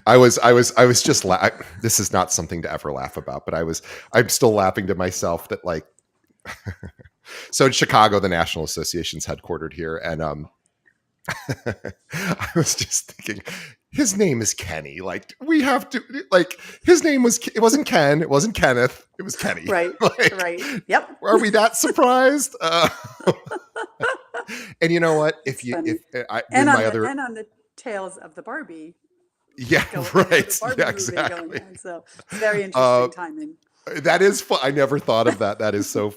I was just this is not something to ever laugh about, but I'm still laughing to myself that like, so in Chicago, the National Association's headquartered here. And I was just thinking, his name is Kenny. Like, we have to, like, his name it wasn't Ken, it wasn't Kenneth, it was Kenny. Right. Like, Right. Yep. are we that surprised? And you know what? It's funny. If I, with And my other, on the tails of the Barbie yeah, the right. Barbie Yeah, movie going exactly. on. So it's very Uh, interesting timing. that is fun. I never thought of that. That is so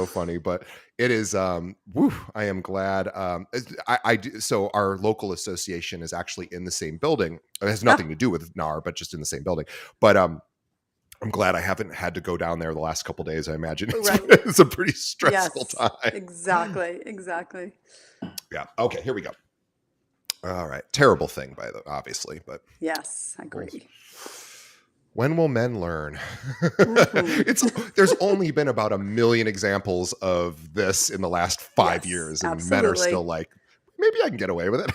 funny, but it is woo, I am glad. I do, so our local association is actually in the same building. It has Oh, nothing to do with NAR, but just in the same building. But I'm glad I haven't had to go down there the last couple of days. I imagine right. it's a pretty stressful Yes, time. exactly. Exactly. Yeah. Okay, here we go. All right. Terrible thing by the obviously, but Yes, I agree. when will men learn? Hmm. There's only been about a million examples of this in the last 5 years, Yes, and men are still absolutely. like, maybe I can get away with it.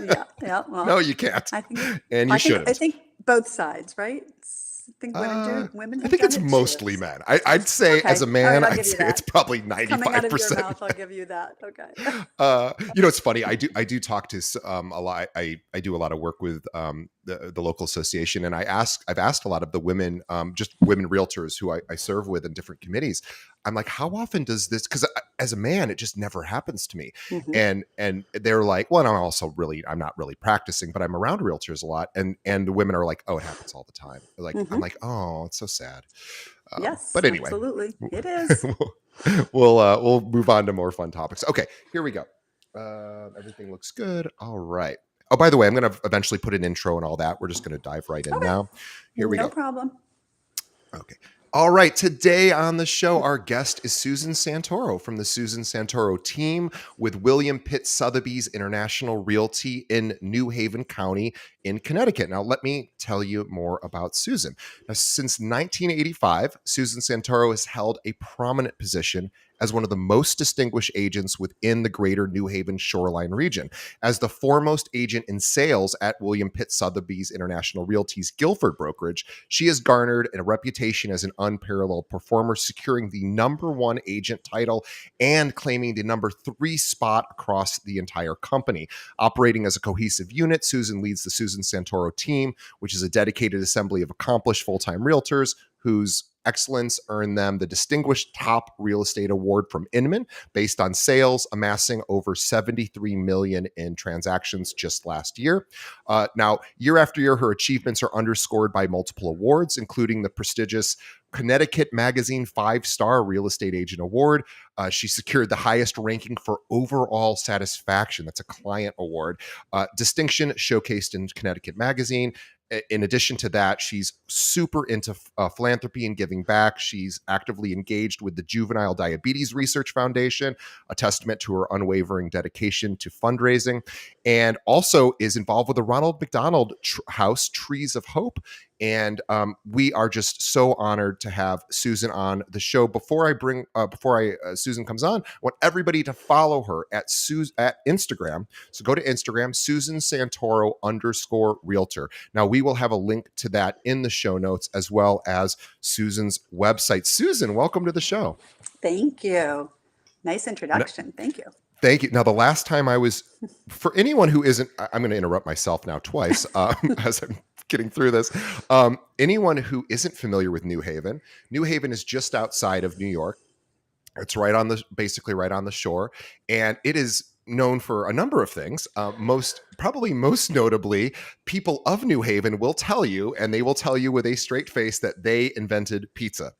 Yeah, yeah. No, Well, you can't, I think and you I shouldn't. think both sides, right? I think women Uh, do. Women I have think done it's it too. mostly men. I'd say as Okay. a All right, man, I'll I'd give you say it's that. probably Coming out of your 95%. mouth, I'll give you that. Okay. It's funny. I do talk to a lot. I do a lot of work with the local association, and I've asked a lot of the women, just women realtors who I serve with in different committees. I'm like, how often does this? Because as a man, it just never happens to me. Hmm. And they're like, well, I'm not really practicing, but I'm around realtors a lot, and the women are like, oh, it happens all the time. Like, I'm Hmm. like, oh, it's so sad. Yes, But anyway, absolutely. It is. we'll move on to more fun topics. Okay, here we go. Everything looks good. All right. Oh, by the way, I'm going to eventually put an intro and all that. We're just going to dive right in Okay. now. Here we No go. problem. Okay. All right. Today on the show, our guest is Susan Santoro from the Susan Santoro team with William Pitt Sotheby's International Realty in New Haven County in Connecticut. Now, let me tell you more about Susan. Now, since 1985, Susan Santoro has held a prominent position as one of the most distinguished agents within the greater New Haven shoreline region. As the foremost agent in sales at William Pitt Sotheby's International Realty's Guilford brokerage, she has garnered a reputation as an unparalleled performer, securing the #1 agent title and claiming the #3 spot across the entire company. Operating as a cohesive unit, Susan leads the Susan Santoro team, which is a dedicated assembly of accomplished full-time realtors whose excellence earned them the distinguished top real estate award from Inman based on sales, amassing over 73 million in transactions just last year. Now, year after year, her achievements are underscored by multiple awards, including the prestigious Connecticut Magazine 5-Star Real Estate Agent Award. She secured the highest ranking for overall satisfaction. That's a client award. Distinction showcased in Connecticut Magazine. In addition to that, she's super into philanthropy and giving back. She's actively engaged with the Juvenile Diabetes Research Foundation, a testament to her unwavering dedication to fundraising, and also is involved with the Ronald McDonald House Trees of Hope. And we are just so honored to have Susan on the show. Before Susan comes on, I want everybody to follow her at Instagram. So go to Instagram, Susan Santoro _realtor. Now, we will have a link to that in the show notes, as well as Susan's website. Susan, welcome to the show. Thank you. Nice No, introduction. Thank you. thank you. Now, the last time for anyone who isn't, I'm going to interrupt myself now twice as I'm getting through this. Anyone who isn't familiar with New Haven is just outside of New York. It's basically right on the shore, and it is known for a number of things. Probably most notably, people of New Haven will tell you, and they will tell you with a straight face, that they invented pizza.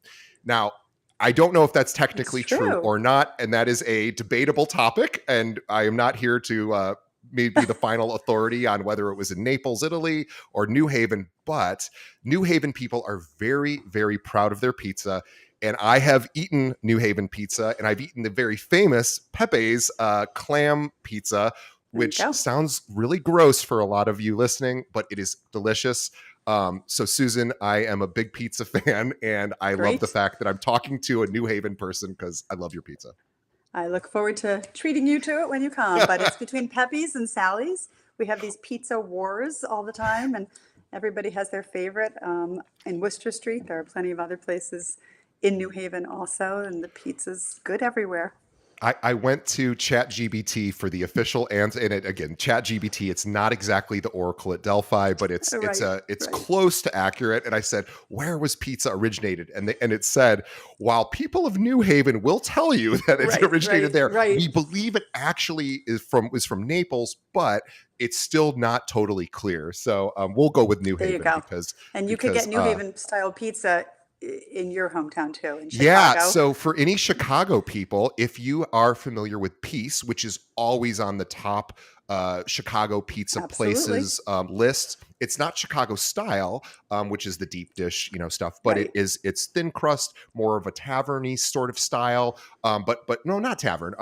Now, I don't know if that's It's technically true true. or not, and that is a debatable topic. And I am not here to maybe the final authority on whether it was in Naples, Italy, or New Haven. But New Haven people are very, very proud of their pizza. And I have eaten New Haven pizza, and I've eaten the very famous Pepe's clam pizza, There you which go. sounds really gross for a lot of you listening, but it is delicious. So Susan, I am a big pizza fan, and I love the Great. fact that I'm talking to a New Haven person because I love your pizza. I look forward to treating you to it when you come, but it's between Pepe's and Sally's. we have these pizza wars all the time, and everybody has their favorite. In Worcester Street, there are plenty of other places in New Haven also, and the pizza's good everywhere. I went to ChatGPT for the official answer, and again, ChatGPT. It's not exactly the Oracle at Delphi, but Right, it's right, close to accurate. And I said, "Where was pizza originated?" And it said, "While people of New Haven will tell you that it right, originated right, there, right. we believe it actually is from Naples, but it's still not totally clear." So we'll go with New There you Haven go. because And you could because get New Haven style pizza in your hometown too, in yeah. Chicago. So for any Chicago people, if you are familiar with Peace, which is always on the top Chicago pizza Absolutely. places lists, it's not Chicago style, which is the deep dish, stuff, but Right. it's thin crust, more of a taverny sort of style. But no, not tavern,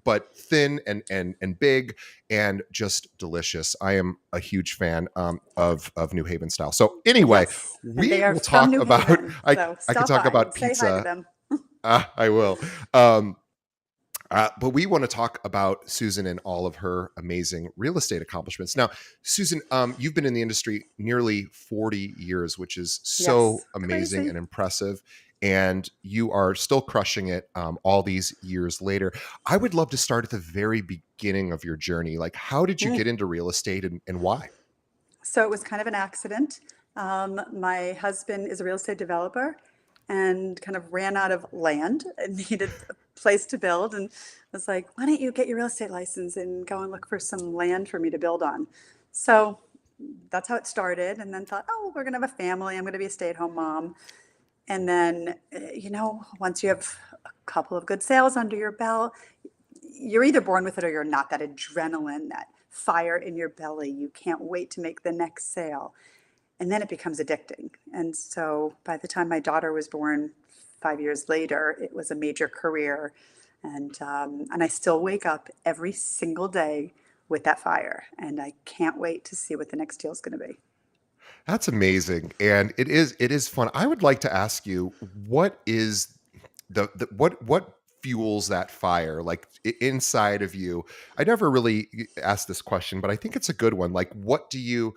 but thin and big and just delicious. I am a huge fan of New Haven style. So anyway, Yes. And we they are will from talk New about Haven. I So I could stop talk by and about say hi to pizza. them. I will. Um, but we want to talk about Susan and all of her amazing real estate accomplishments. Now, Susan, you've been in the industry nearly 40 years, which is so Yes. amazing Crazy. and impressive. And you are still crushing it all these years later. I would love to start at the very beginning of your journey. Like, how did you Mm. get into real estate and why? So it was kind of an accident. My husband is a real estate developer and kind of ran out of land and needed a place to build, and was like, why don't you get your real estate license and go and look for some land for me to build on? So that's how it started. And then thought, oh, we're going to have a family. I'm going to be a stay-at-home mom. And then, once you have a couple of good sales under your belt, you're either born with it or you're not. That adrenaline, that fire in your belly, you can't wait to make the next sale. And then it becomes addicting. And so by the time my daughter was born 5 years later, it was a major career. And I still wake up every single day with that fire. And I can't wait to see what the next deal is going to be. That's amazing, and it is fun. I would like to ask you, what is the what fuels that fire like inside of you? I never really asked this question, but I think it's a good one. Like, what do you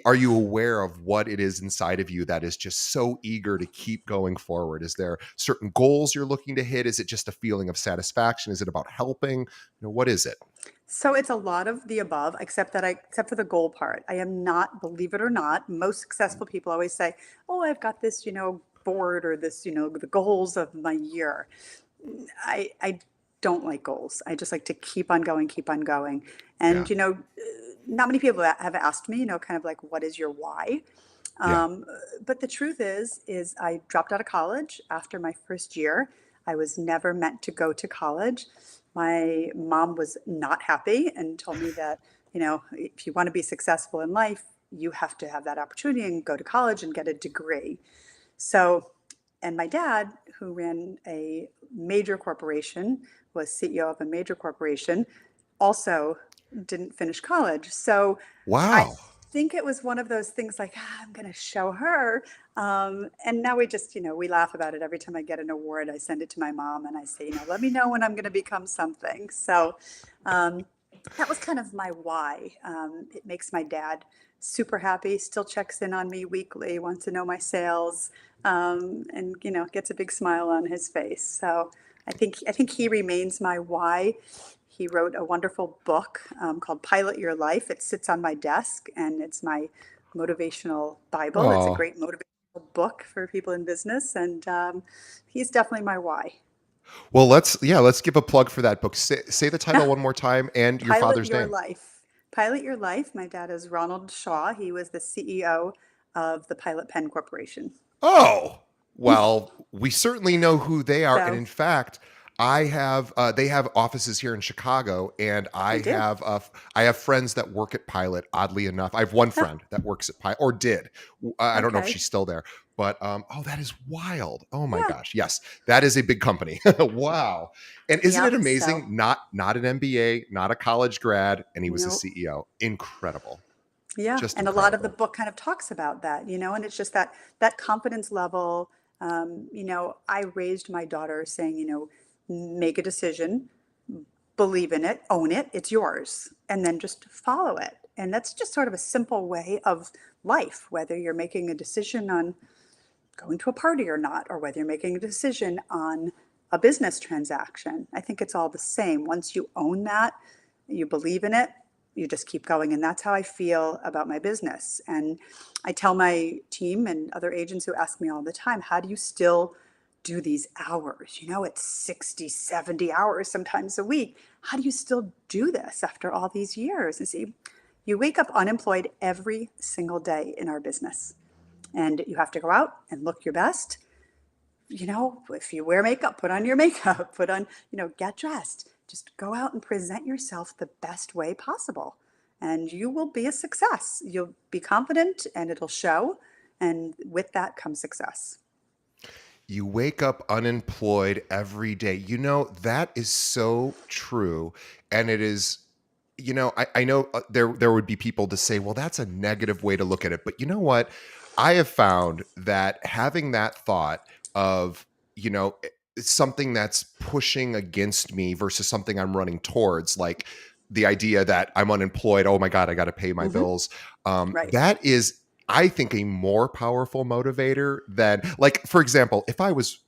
are you aware of what it is inside of you that is just so eager to keep going forward? Is there certain goals you're looking to hit? Is it just a feeling of satisfaction? Is it about helping? What is it? So it's a lot of the above, except for the goal part. I am not, believe it or not, most successful people always say, "Oh, I've got this, board or this, the goals of my year." I don't like goals. I just like to keep on going, keep on going. Yeah. And not many people have asked me, kind of like, what is your why? Yeah. Um, but the truth is I dropped out of college after my first year. I was never meant to go to college. My mom was not happy and told me that, if you want to be successful in life, you have to have that opportunity and go to college and get a degree. So, and my dad, who ran a major corporation, was CEO of a major corporation, also didn't finish college. So I Wow. think it was one of those things like, I'm going to show her. And now we just, we laugh about it every time I get an award. I send it to my mom and I say, let me know when I'm going to become something. So um, that was kind of my why. It makes my dad super happy, still checks in on me weekly, wants to know my sales, and gets a big smile on his face. So I think he remains my why. He wrote a wonderful book called Pilot Your Life. It sits on my desk and it's my motivational Bible. It's a Oh. great motivational book for people in business, and he's definitely my why. Well, let's give a plug for that book. Say the title one more time and your Pilot father's Your name. Life. Pilot Your Life. My dad is Ronald Shaw. He was the CEO of the Pilot Pen Corporation. Oh, well, we certainly know who they are, and So in fact, I have they have offices here in Chicago, and they do. I have friends that work at Pilot. Oddly enough, I have one Huh, friend that works at Pilot or did. I don't know if okay. she's still there, but oh, that is wild. Oh my Yeah. gosh, yes, that is a big company. Wow, and isn't it Yep. So, amazing? Not an MBA, not a college grad, and he was the no. CEO. Incredible, Yeah, just and a lot of the incredible. book kind of talks about that, and it's just that confidence level. I raised my daughter saying, make a decision, believe in it, own it, it's yours, and then just follow it. And that's just sort of a simple way of life, whether you're making a decision on going to a party or not, or whether you're making a decision on a business transaction. I think it's all the same. Once you own that, you believe in it, you just keep going. And that's how I feel about my business. And I tell my team and other agents who ask me all the time, how do you still do these hours? You know, it's 60, 70 hours sometimes a week. How do you still do this after all these years? And see, you wake up unemployed every single day in our business, and you have to go out and look your best. You know, if you wear makeup, put on your makeup, put on, get dressed. Just go out and present yourself the best way possible. And you will be a success. You'll be confident and it'll show. And with that comes success. You wake up unemployed every day. That is so true. And it is, I know there would be people to say, well, that's a negative way to look at it. But you know what? I have found that having that thought of, something that's pushing against me versus something I'm running towards, like the idea that I'm unemployed. Oh my God, I got to pay my Hmm. bills. Right. That is, I think, a more powerful motivator than, like, for example, if I was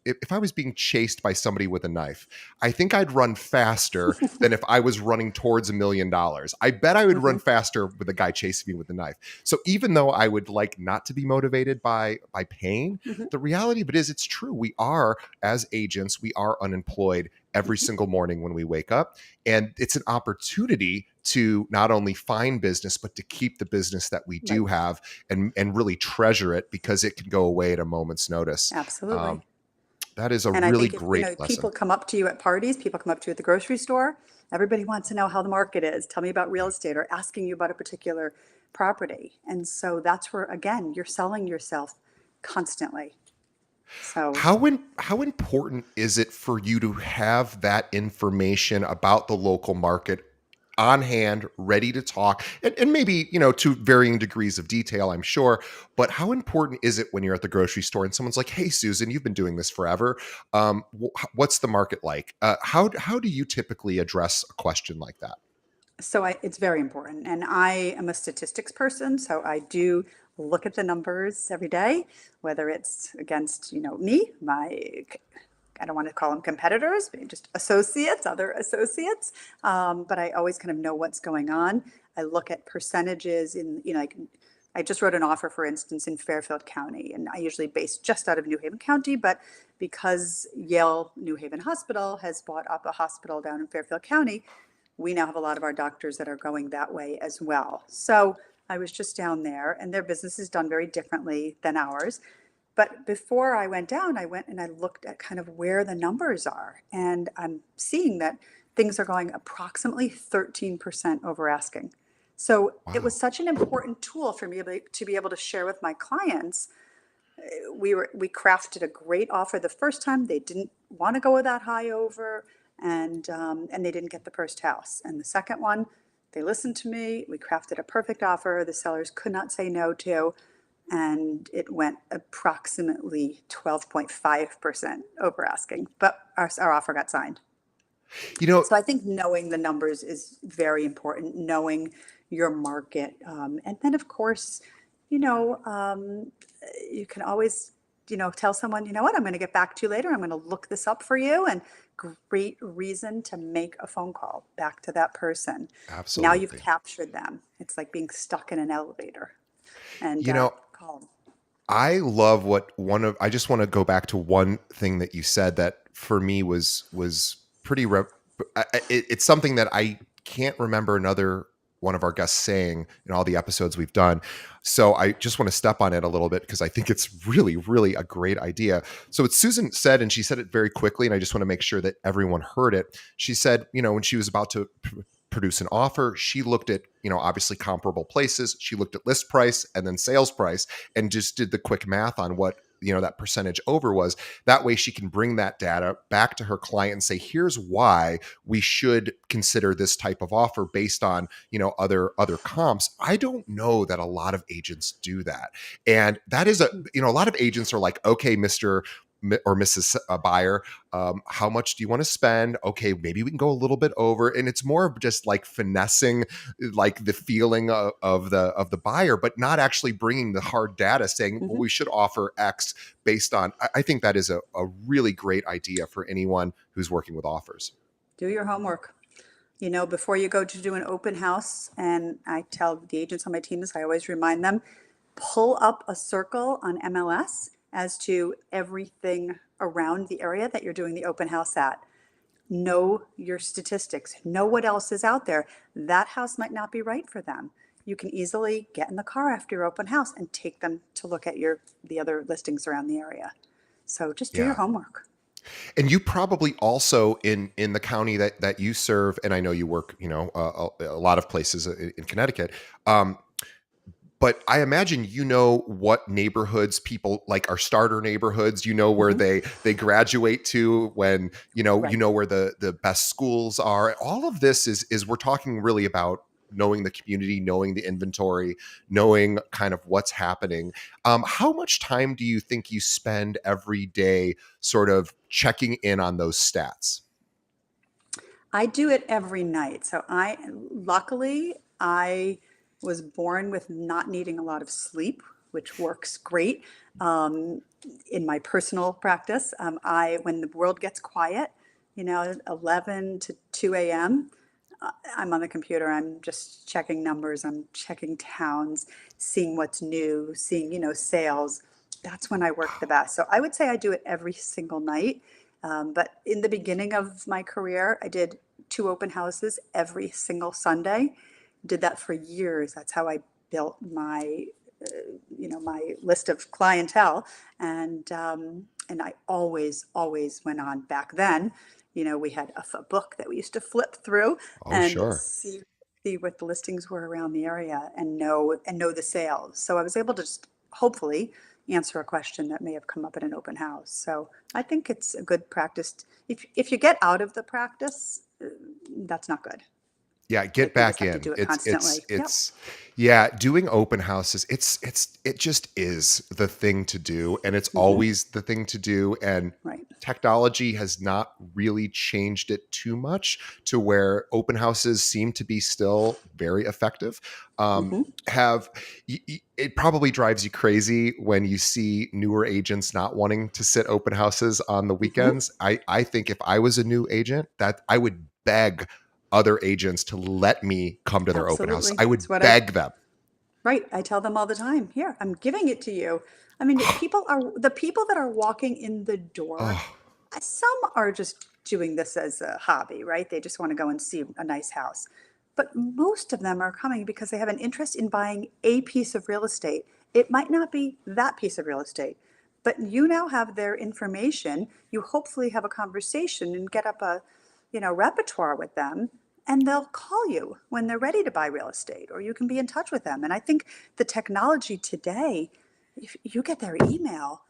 being chased by somebody with a knife, I think I'd run faster than if I was running towards $1 million. I bet I would Hmm. run faster with a guy chasing me with a knife. So even though I would like not to be motivated by pain, Hmm. the reality of it is it's true. We are, as agents, we are unemployed every Hmm. single morning when we wake up. And it's an opportunity to not only find business, but to keep the business that we do Right. have and really treasure it, because it can go away at a moment's notice. Um, Absolutely. that is a And I really think if, great lesson. people come up to you at parties, people come up to you at the grocery store, everybody wants to know how the market is. Tell me about real estate, or asking you about a particular property. And so that's where, again, you're selling yourself constantly. So, How important is it for you to have that information about the local market on hand, ready to talk, and maybe, to varying degrees of detail, I'm sure. But how important is it when you're at the grocery store and someone's like, "Hey, Susan, you've been doing this forever. What's the market like?" How do you typically address a question like that? it's very important. And I am a statistics person, so I do look at the numbers every day, whether it's against, me, I don't want to call them competitors, but just associates, other associates. But I always kind of know what's going on. I look at percentages in, like, I just wrote an offer, for instance, in Fairfield County, and I usually base just out of New Haven County, but because Yale New Haven Hospital has bought up a hospital down in Fairfield County, we now have a lot of our doctors that are going that way as well. So I was just down there, and their business is done very differently than ours. But before I went down, I went and I looked at kind of where the numbers are. And I'm seeing that things are going approximately 13% over asking. So it was Wow. such an important tool for me to be able to share with my clients. We crafted a great offer the first time. They didn't want to go that high over, and they didn't get the first house. And the second one, they listened to me. We crafted a perfect offer the sellers could not say no to, and it went approximately 12.5% over asking, but our offer got signed. You know, So I think knowing the numbers is very important, knowing your market. And then, of course, you know, um, you can always, tell someone, you know what, I'm going to get back to you later. I'm going to look this up for you. And great reason to make a phone call back to that person. Now you've absolutely. captured them. It's like being stuck in an elevator, and You know, call them. I love what one of I just want to go back to one thing that you said that for me was pretty it's something that I can't remember another one of our guests saying in all the episodes we've done. So I just want to step on it a little bit because I think it's really, really a great idea. So what Susan said, and she said it very quickly, and I just want to make sure that everyone heard it. She said, when she was about to produce an offer, she looked at, obviously comparable places. She looked at list price and then sales price and just did the quick math on what, that percentage over was. That way she can bring that data back to her client and say, here's why we should consider this type of offer based on, other comps. I don't know that a lot of agents do that. And that is a lot of agents are like, okay, Mr. or Mrs. Buyer, how much do you want to spend? Okay, maybe we can go a little bit over, and it's more of just like finessing, like the feeling of the buyer, but not actually bringing the hard data, saying, well, Hmm. we should offer X based on. I think that is a really great idea for anyone who's working with offers. Do your homework. Before you go to do an open house, and I tell the agents on my team this, I always remind them, pull up a circle on MLS as to everything around the area that you're doing the open house at. Know your statistics, know what else is out there. That house might not be right for them. You can easily get in the car after your open house and take them to look at the other listings around the area. So just do your Yeah. homework. And you probably also in the county that you serve, and I know you work, a lot of places in Connecticut. But I imagine what neighborhoods people like are starter neighborhoods. You know where Hmm. they graduate to when Right. where the best schools are. All of this is we're talking really about knowing the community, knowing the inventory, knowing kind of what's happening. How much time do you think you spend every day, sort of checking in on those stats? I do it every night. Luckily, I was born with not needing a lot of sleep, which works great um, in my personal practice. When the world gets quiet, 11 to 2 a.m., I'm on the computer. I'm just checking numbers. I'm checking towns, seeing what's new, seeing, sales. That's when I work the best. So I would say I do it every single night. But in the beginning of my career, I did two open houses every single Sunday. Did that for years. That's how I built my list of clientele, and I always went on. Back then, we had a book that we used to flip through Oh, and sure. see what the listings were around the area and know the sales. So I was able to just hopefully answer a question that may have come up at an open house. So I think it's a good practice. If you get out of the practice, that's not good. Yeah, Like get you just back have to in. do it It's it's constantly. Yep. it's yeah, doing open houses, it just is the thing to do, and it's Hmm. always the thing to do, and Right. technology has not really changed it too much to where open houses seem to be still very effective. Um Hmm. have it probably drives you crazy when you see newer agents not wanting to sit open houses on the Hmm. weekends. I think if I was a new agent, that I would beg other agents to let me come to their open house. Absolutely. I would It's what I beg them. Right. I tell them all the time, here, I'm giving it to you. I mean, the people that are walking in the door, Oh, some are just doing this as a hobby, right? They just want to go and see a nice house. But most of them are coming because they have an interest in buying a piece of real estate. It might not be that piece of real estate, but you now have their information. You hopefully have a conversation and get up a, repertoire with them, and they'll call you when they're ready to buy real estate, or you can be in touch with them. And I think the technology today, if you get their email,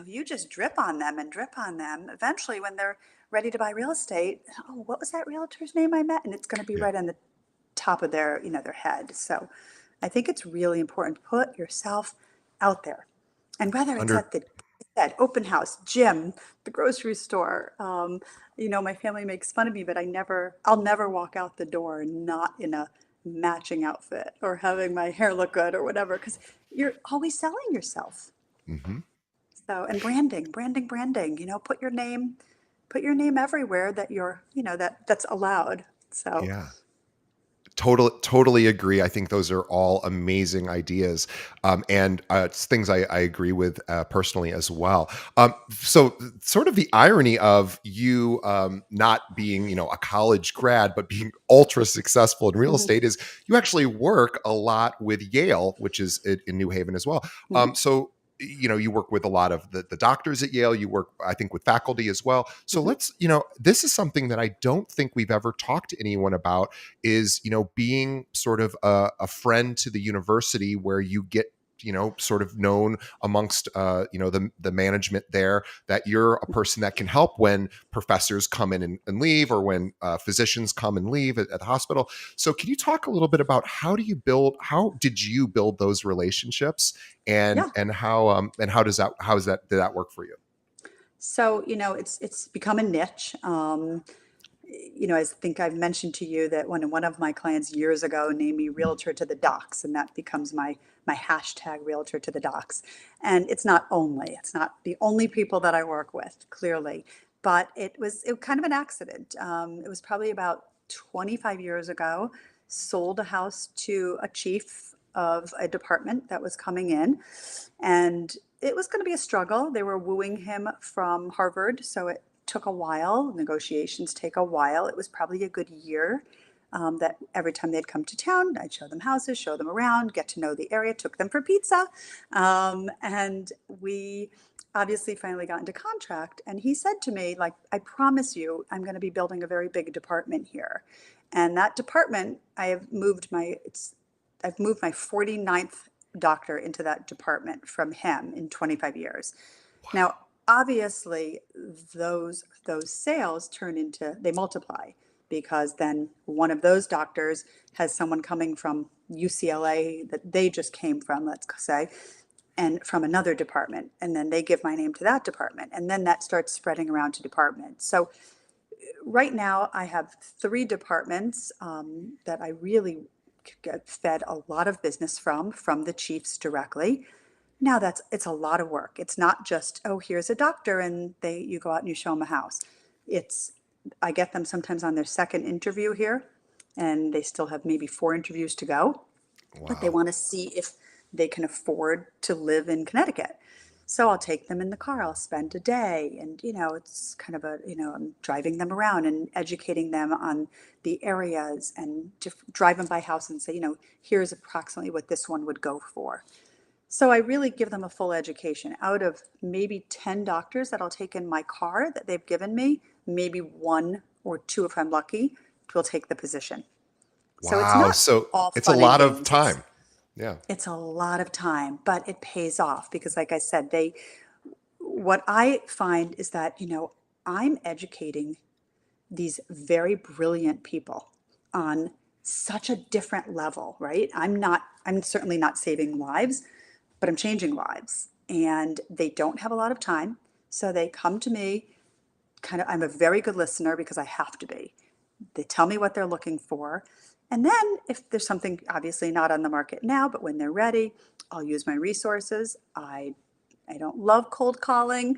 you just drip on them and drip on them. Eventually, when they're ready to buy real estate, oh, what was that realtor's name I met? And it's going to be yeah. right on the top of their head. So I think it's really important to put yourself out there. And whether it's Under at the that open house, gym, the grocery store, my family makes fun of me, but I'll never walk out the door not in a matching outfit or having my hair look good or whatever, because you're always selling yourself. mhm. So, and branding, put your name everywhere that that's allowed. So, Yeah. Totally agree. I think those are all amazing ideas, and it's things I agree with personally as well. So, sort of the irony of you not being, a college grad, but being ultra successful in real mhm, estate is you actually work a lot with Yale, which is in New Haven as well. mhm, So, you work with a lot of the doctors at Yale. You work, I think, with faculty as well. So mhm. this is something that I don't think we've ever talked to anyone about is being sort of a friend to the university where you get sort of known amongst the management there, that you're a person that can help when professors come in and leave, or when physicians come and leave at the hospital. So can you talk a little bit about how did you build those relationships, and Yeah. how did that work for you? So, it's become a niche. I think I've mentioned to you that when one of my clients years ago named me realtor to the docs, and that becomes my hashtag realtor to the docs. And it's not the only people that I work with, clearly, but it kind of an accident. It was probably about 25 years ago. Sold a house to a chief of a department that was coming in, and it was going to be a struggle. They were wooing him from Harvard, so it took a while. Negotiations take a while. It was probably a good year. That every time they'd come to town, I'd show them houses, show them around, get to know the area, took them for pizza. And we obviously finally got into contract. And he said to me, like, I promise you, I'm going to be building a very big department here. And that department, I've moved my 49th doctor into that department from him in 25 years. Wow. Now, obviously, those sales they multiply, because then one of those doctors has someone coming from UCLA that they just came from, let's say, and from another department, and then they give my name to that department, and then that starts spreading around to departments. So right now I have three departments that I really get fed a lot of business from the chiefs directly. Now it's a lot of work. It's not just, oh, here's a doctor and you go out and you show them a house. It's I get them sometimes on their second interview here, and they still have maybe four interviews to go, but they Wow. want to see if they can afford to live in Connecticut. So I'll take them in the car. I'll spend a day, and it's kind of I'm driving them around and educating them on the areas, and to drive them by house and say, here's approximately what this one would go for. So I really give them a full education. Out of maybe 10 doctors that I'll take in my car that they've given me, maybe one or two, if I'm lucky, will take the position. So it's Wow. not So all it's a fun and lot of games. It's time. Yeah. it's a lot of time, but it pays off because, like I said, what I find is that, I'm educating these very brilliant people on such a different level, right? I'm certainly not saving lives, but I'm changing lives. And they don't have a lot of time. So they come to me, I'm a very good listener because I have to be. They tell me what they're looking for. And then if there's something obviously not on the market now, but when they're ready, I'll use my resources. I don't love cold calling,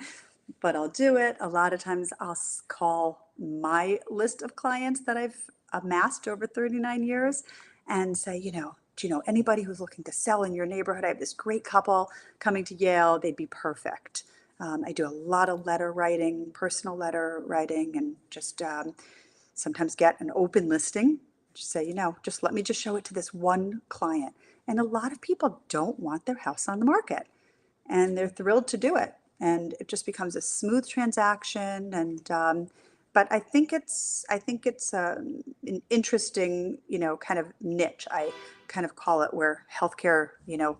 but I'll do it. A lot of times I'll call my list of clients that I've amassed over 39 years and say, do you know anybody who's looking to sell in your neighborhood? I have this great couple coming to Yale. They'd be perfect. I do a lot of letter writing, personal letter writing, and just sometimes get an open listing. Just say, just let me just show it to this one client. And a lot of people don't want their house on the market, and they're thrilled to do it. And it just becomes a smooth transaction. And but I think it's an interesting, kind of niche. I kind of call it where healthcare,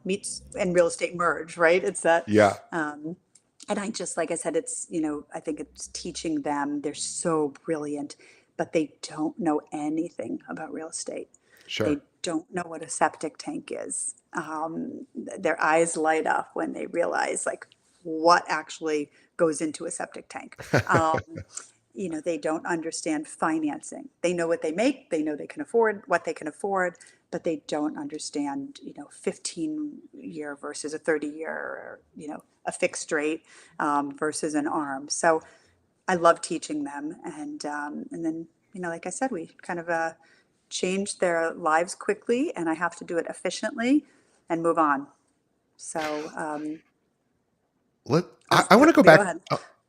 meets and real estate merge, right? It's that. Yeah. Um, and like I said, I think it's teaching them. They're so brilliant, but they don't know anything about real estate. Sure. They don't know what a septic tank is. Their eyes light up when they realize like what actually goes into a septic tank. Um, they don't understand financing. They know what they make, they know they can afford what they can afford, but they don't understand, 15-year versus a 30-year, or, a fixed rate versus an arm. So I love teaching them. And then, like I said, we kind of change their lives quickly, and I have to do it efficiently and move on. So Let that's I want to go go back. ahead.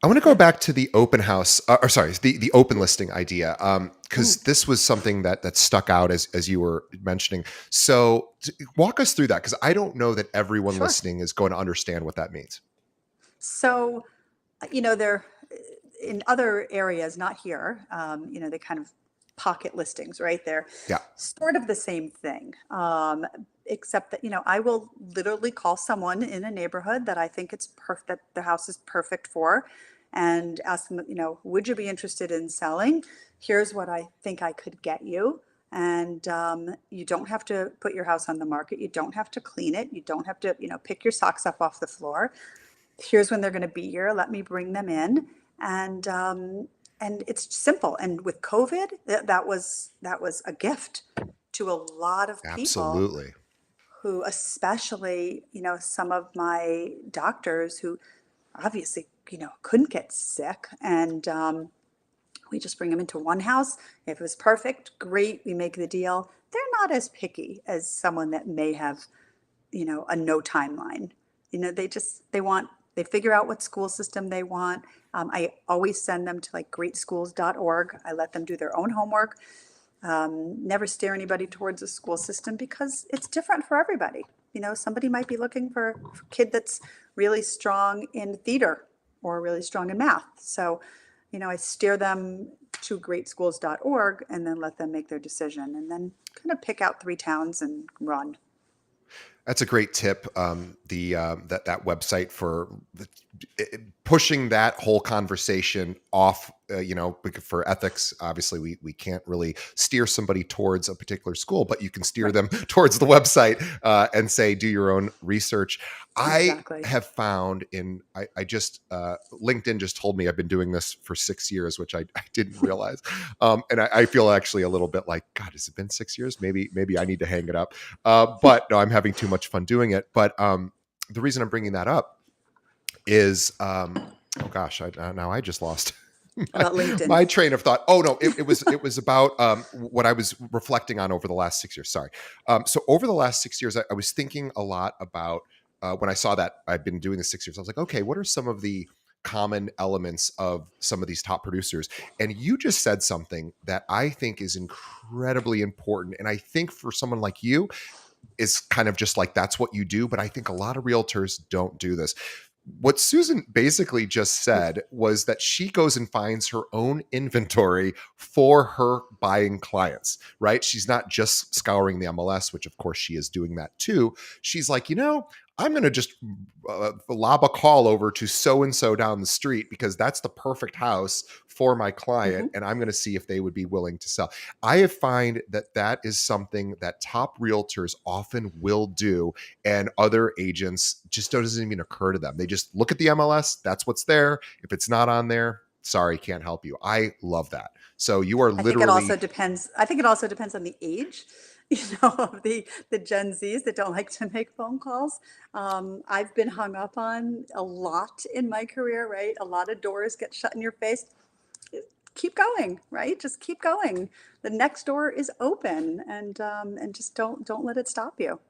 I want to go Yeah. back to the open house, or sorry, the open listing idea, Mm, because this was something that stuck out as you were mentioning. So walk us through that, because I don't know that everyone sure. listening is going to understand what that means. So, they're in other areas, not here, they kind of pocket listings, right? They're Yeah. sort of the same thing, except that, I will literally call someone in a neighborhood that I think it's perfect, that the house is perfect for, and ask them, would you be interested in selling? Here's what I think I could get you. And you don't have to put your house on the market. You don't have to clean it. You don't have to, pick your socks up off the floor, Here's when they're going to be here. Let me bring them in. And, um, and it's simple. And with COVID, that was a gift to a lot of people Absolutely. who, especially, some of my doctors who obviously, couldn't get sick. And we just bring them into one house. If it was perfect, great, we make the deal. They're not as picky as someone that may have, a no timeline. They figure out what school system they want. I always send them to like greatschools.org. I let them do their own homework. Never steer anybody towards a school system because it's different for everybody. Somebody might be looking for a kid that's really strong in theater or really strong in math. So, I steer them to greatschools.org and then let them make their decision and then kind of pick out 3 towns and run. That's a great tip. That website for pushing that whole conversation off. For ethics, obviously we can't really steer somebody towards a particular school, but you can steer Right. them towards the website and say do your own research. I Exactly. have found I just LinkedIn just told me I've been doing this for 6 years, which I didn't realize, and I feel actually a little bit like, God, has it been 6 years? Maybe I need to hang it up. But no, I'm having too much fun doing it. But the reason I'm bringing that up is, oh gosh, now I just lost my, About LinkedIn. my train of thought. Oh no, it was about what I was reflecting on over the last 6 years. Sorry. So over the last 6 years, I was thinking a lot about when I saw that I've been doing this 6 years. I was like, okay, what are some of the common elements of some of these top producers? And you just said something that I think is incredibly important. And I think for someone like you, is kind of just like that's what you do. But I think a lot of realtors don't do this. What Susan basically just said was that she goes and finds her own inventory for her buying clients, right? She's not just scouring the MLS, which of course she is doing that too. She's like, I'm going to just lob a call over to so and so down the street because that's the perfect house for my client. Hmm. And I'm going to see if they would be willing to sell. I have find that is something that top realtors often will do, and other agents just doesn't even occur to them. They just look at the MLS, that's what's there. If it's not on there, sorry, can't help you. I love that. So you are I think it also literally, depends. I think it also depends on the age, of the Gen Zs that don't like to make phone calls. I've been hung up on a lot in my career, right? A lot of doors get shut in your face. Keep going, right? Just keep going. The next door is open, and just don't let it stop you.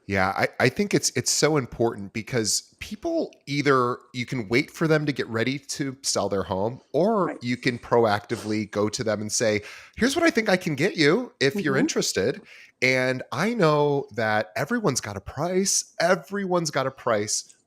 yeah, I think it's so important because people, either you can wait for them to get ready to sell their home, or Right. you can proactively go to them and say, here's what I think I can get you if you're Hmm. interested. And I know that everyone's got a price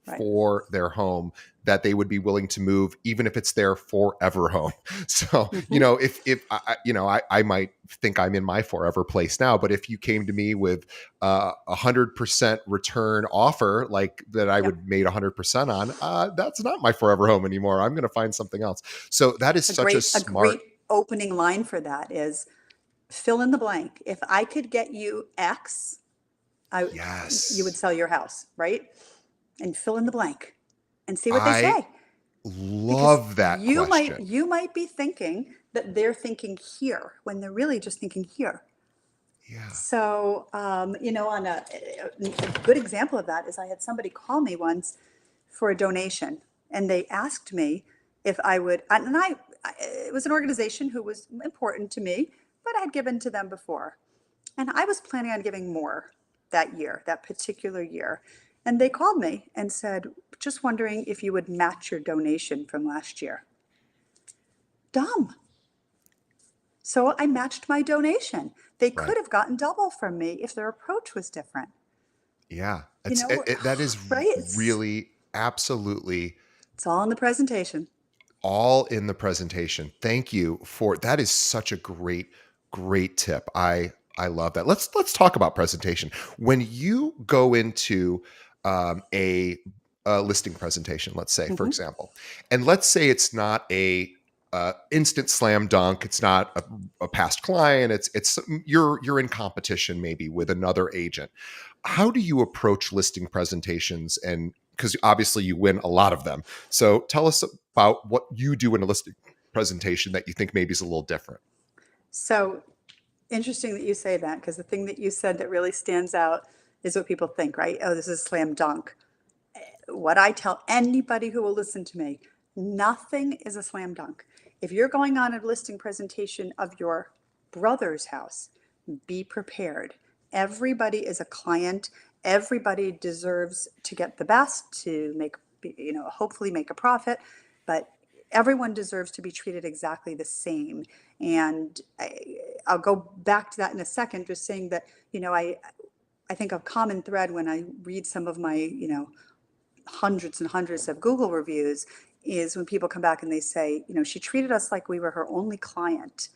Right. for their home that they would be willing to move, even if it's their forever home. So, Hmm. if I might think I'm in my forever place now, but if you came to me with 100% return offer like that I Yep. would made 100% on, that's not my forever home anymore. I'm going to find something else. So that is A such a great a smart. great opening line for that is fill in the blank. If I could get you X, I you would Yes, sell your house, right? And fill in the blank and see what they I say. Because love that you might question. you might be thinking that they're thinking here when they're really just thinking here. Yeah. So, on a good example of that is I had somebody call me once for a donation, and they asked me if I would, and it was an organization who was important to me, but I had given to them before. And I was planning on giving more that year, that particular year. And they called me and said, just wondering if you would match your donation from last year. Dumb. So I matched my donation. They Right. could have gotten double from me if their approach was different. Yeah. You It's know, that is right? really absolutely It's all in the presentation. all in the presentation. Thank you for that. Is such a great tip. I love that. Let's talk about presentation. When you go into a listing presentation, let's say for Hmm. example, and let's say it's not a instant slam dunk. It's not a past client. It's you're in competition maybe with another agent. How do you approach listing presentations and because obviously you win a lot of them. So tell us about what you do in a listing presentation that you think maybe is a little different. So interesting that you say that, because the thing that you said that really stands out is what people think, right? Oh, this is a slam dunk. What I tell anybody who will listen to me, nothing is a slam dunk. If you're going on a listing presentation of your brother's house, be prepared. Everybody is a client. Everybody deserves to get the best, to make, hopefully make a profit, but everyone deserves to be treated exactly the same. And I'll go back to that in a second, just saying that, I think a common thread when I read some of my, hundreds and hundreds of Google reviews is when people come back and they say, she treated us like we were her only client.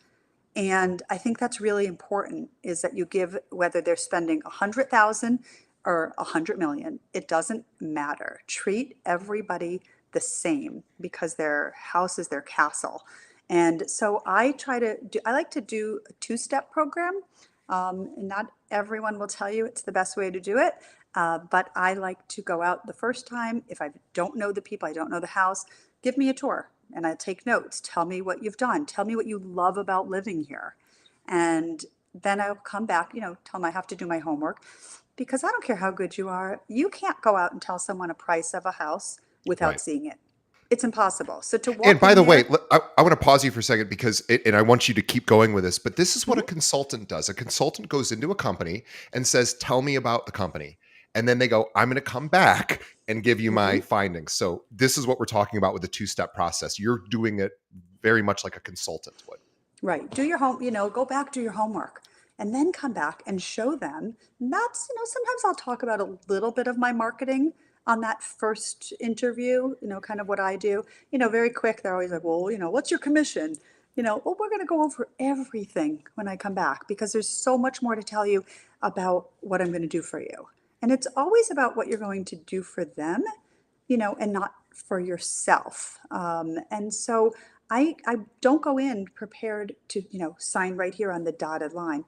And I think that's really important, is that you give, whether they're spending 100,000 or 100 million, it doesn't matter. Treat everybody the same, because their house is their castle. And so I like to do a two-step program. And not everyone will tell you it's the best way to do it. But I like to go out the first time. If I don't know the people, I don't know the house, give me a tour and I take notes. Tell me what you've done. Tell me what you love about living here. And then I'll come back, tell them I have to do my homework, because I don't care how good you are. You can't go out and tell someone a price of a house without Right. seeing it. It's impossible. So to And walk by in the way, there, I want to pause you for a second because, and I want you to keep going with this, but this is what a mhm, consultant does. A consultant goes into a company and says, "Tell me about the company." And then they go, "I'm going to come back and give you my mhm. findings." So this is what we're talking about with the two-step process. You're doing it very much like a consultant would. Right. Do your home, go back, do your homework, and then come back and show them. And that's, sometimes I'll talk about a little bit of my marketing on that first interview, kind of what I do. Very quick, they're always like, well, what's your commission? Well, we're going to go over everything when I come back, because there's so much more to tell you about what I'm going to do for you. And it's always about what you're going to do for them, and not for yourself. And so I don't go in prepared to, sign right here on the dotted line.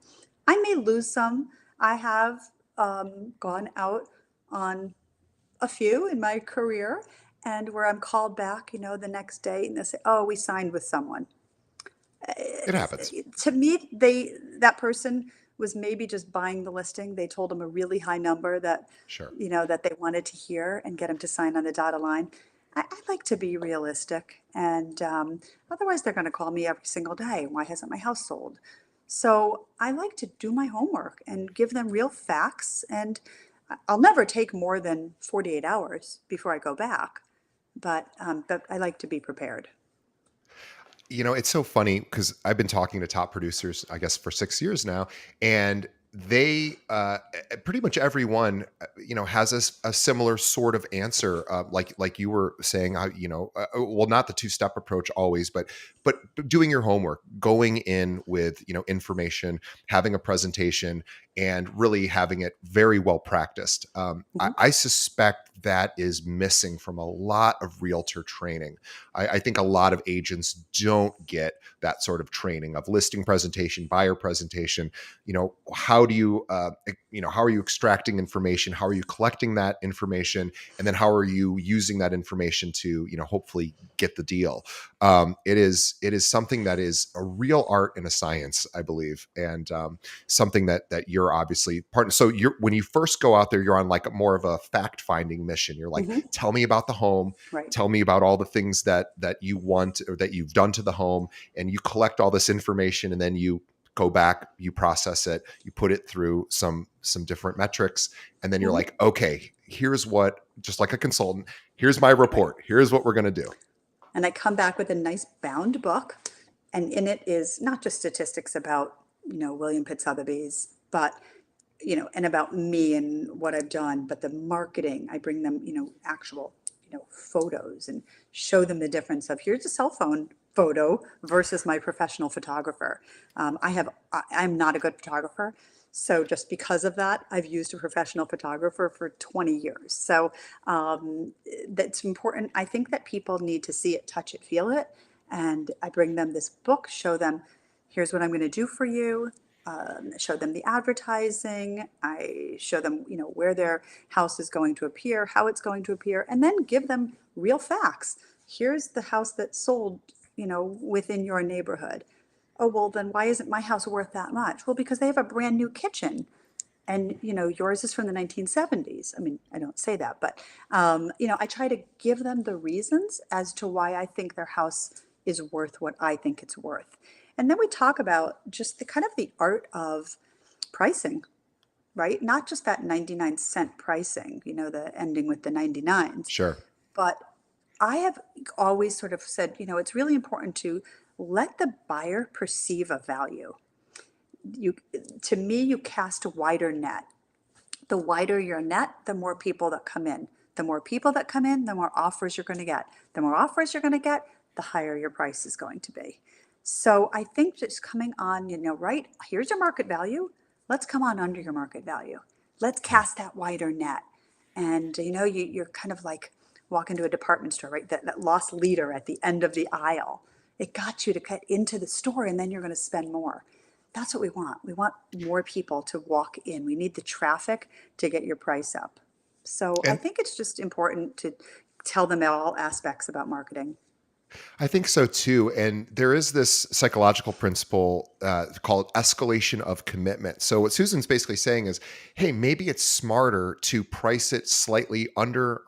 I may lose some. I have gone out on a few in my career, and where I'm called back, the next day, and they say, "Oh, we signed with someone." It happens. To me, that person was maybe just buying the listing. They told them a really high number that, Sure. that they wanted to hear and get them to sign on the dotted line. I like to be realistic, and otherwise they're going to call me every single day. Why hasn't my house sold? So I like to do my homework and give them real facts. And I'll never take more than 48 hours before I go back, but I like to be prepared. It's so funny because I've been talking to top producers, I guess, for 6 years now, and they pretty much everyone has a similar sort of answer, like you were saying. Well, not the two-step approach always, but doing your homework, going in with information, having a presentation, and really having it very well practiced. I, Mhm. I suspect that is missing from a lot of realtor training. I think a lot of agents don't get that sort of training of listing presentation, buyer presentation. How do you, how are you extracting information? How are you collecting that information? And then how are you using that information to, hopefully get the deal? It is something that is a real art and a science, I believe, and something that you're obviously part of. So when you first go out there, you're on like more of a fact finding mission. You're like, Mhm. tell me about the home, Right. tell me about all the things that you want or that you've done to the home, and you collect all this information, and then you go back, you process it, you put it through some different metrics, and then you're Mhm. like, okay, here's what, just like a consultant, here's my Right. report, here's what we're going to do. And I come back with a nice bound book, and in it is not just statistics about, William Pitt Sotheby's, but, and about me and what I've done, but the marketing. I bring them, actual, photos, and show them the difference of, here's a cell phone photo versus my professional photographer. I'm not a good photographer. So just because of that, I've used a professional photographer for 20 years. So that's important. I think that people need to see it, touch it, feel it. And I bring them this book, show them, here's what I'm going to do for you. show them the advertising. I show them, where their house is going to appear, how it's going to appear, and then give them real facts. Here's the house that sold, within your neighborhood. Oh, well, then why isn't my house worth that much? Well, because they have a brand new kitchen and yours is from the 1970s. I mean, I don't say that, but I try to give them the reasons as to why I think their house is worth what I think it's worth. And then we talk about just the kind of the art of pricing, right? Not just that 99-cent pricing, the ending with the 99s, Sure. but I have always sort of said, it's really important to let the buyer perceive a value. You, to me, you cast a wider net. The wider your net, the more people that come in. The more people that come in, the more offers you're going to get. The more offers you're going to get, the higher your price is going to be. So I think just coming on, right, here's your market value. Let's come on under your market value. Let's Yeah. cast that wider net. And, you're kind of like walk into a department store, right? That lost leader at the end of the aisle. It got you to get into the store and then you're going to spend more. That's what we want. We want more people to walk in. We need the traffic to get your price up. So I And think it's just important to tell them all aspects about marketing. I think so too. And there is this psychological principle called escalation of commitment. So what Susan's basically saying is, hey, maybe it's smarter to price it slightly under